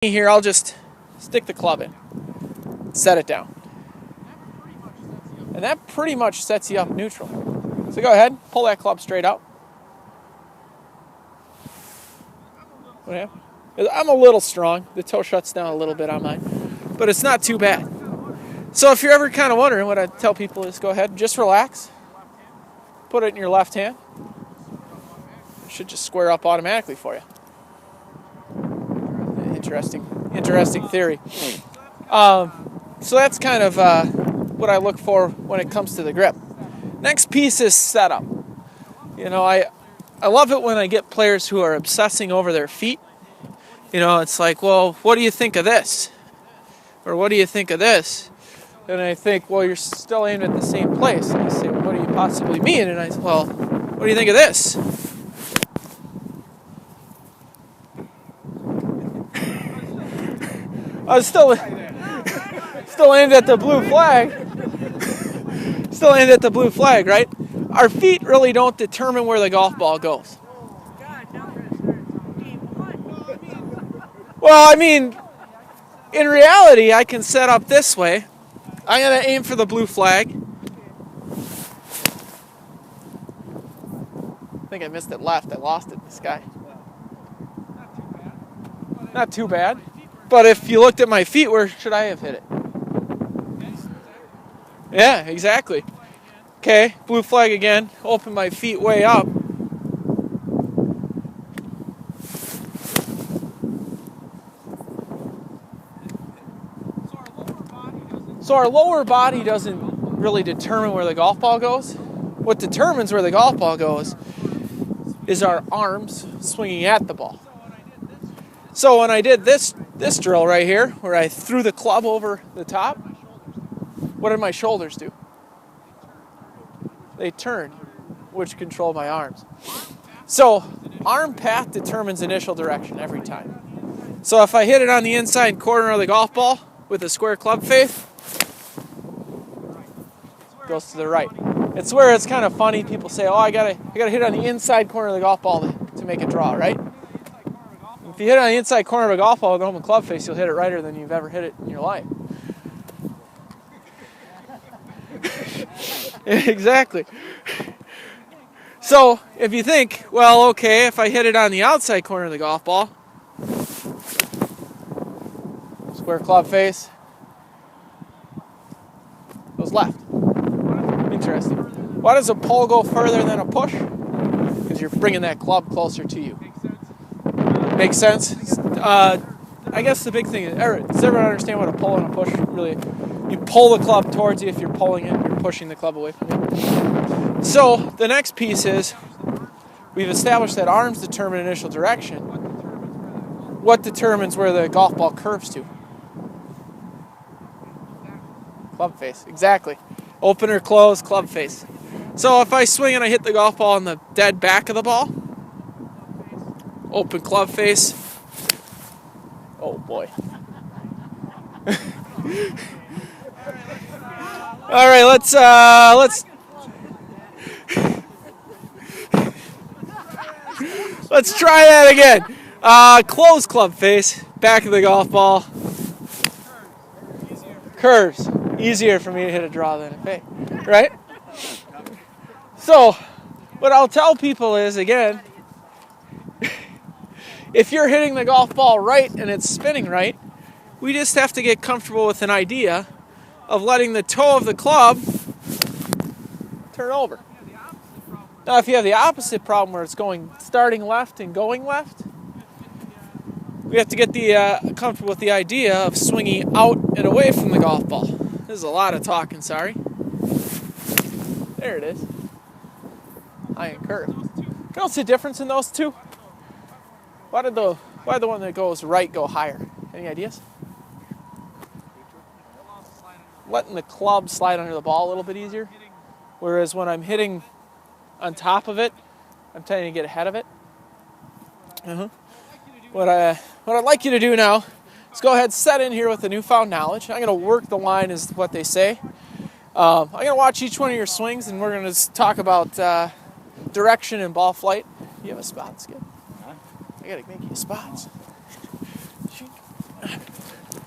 Here, I'll just stick the club in, set it down. And that pretty much sets you up neutral. So go ahead, pull that club straight out. I'm a little strong. The toe shuts down a little bit on mine, but it's not too bad. So if you're ever kind of wondering, what I tell people is go ahead, just relax. Put it in your left hand. It should just square up automatically for you. Interesting theory. So that's kind of what I look for when it comes to the grip. Next piece is setup. I love it when I get players who are obsessing over their feet. It's like, well, what do you think of this? Or what do you think of this? And I think, well, you're still aimed at the same place. And I say, well, what do you possibly mean? And I say, well, what do you think of this? I was still aimed at the blue flag. Still aimed at the blue flag, right? Our feet really don't determine where the golf ball goes. Well, I mean, in reality, I can set up this way. I'm going to aim for the blue flag. I think I missed it left. I lost it in the sky. Not too bad. But if you looked at my feet, where should I have hit it? Yeah, exactly. Okay, blue flag again. Open my feet way up. So our lower body doesn't really determine where the golf ball goes. What determines where the golf ball goes is our arms swinging at the ball. So when I did this drill right here, where I threw the club over the top, what did my shoulders do? They turned, which control my arms. So arm path determines initial direction every time. So if I hit it on the inside corner of the golf ball with a square club face, it goes to the right. It's where it's kind of funny. People say, oh, I gotta hit it on the inside corner of the golf ball to make it draw, right? If you hit it on the inside corner of a golf ball with an open club face, you'll hit it righter than you've ever hit it in your life. Exactly. So if you think, well, okay, if I hit it on the outside corner of the golf ball, square club face, goes left. Interesting. Why does a pull go further than a push? Because you're bringing that club closer to you. Makes sense? I guess the big thing is, does everyone understand what a pull and a push really? You pull the club towards you. If you're pulling it, you're pushing the club away from you. So the next piece is, we've established that arms determine initial direction. What determines where the golf ball curves to? Club face, exactly. Open or close, club face. So if I swing and I hit the golf ball in the dead back of the ball, open club face. Oh boy. All right, let's try that again. Close club face, back of the golf ball. Curves. Easier for me to hit a draw than a fade, right? So, what I'll tell people is, again, if you're hitting the golf ball right and it's spinning right, we just have to get comfortable with an idea of letting the toe of the club turn over. Now, if you have the opposite problem where it's starting left and going left, we have to get comfortable with the idea of swinging out and away from the golf ball. This is a lot of talking, sorry. There it is. High and curve. You don't see a difference in those two? Why did the one that goes right go higher? Any ideas? Letting the club slide under the ball a little bit easier. Whereas when I'm hitting on top of it, I'm tending to get ahead of it. What I'd like you to do now is go ahead, set in here with the newfound knowledge. I'm going to work the line, is what they say. I'm going to watch each one of your swings, and we're going to talk about direction and ball flight. You have a spot, Skip? I got to make you spots.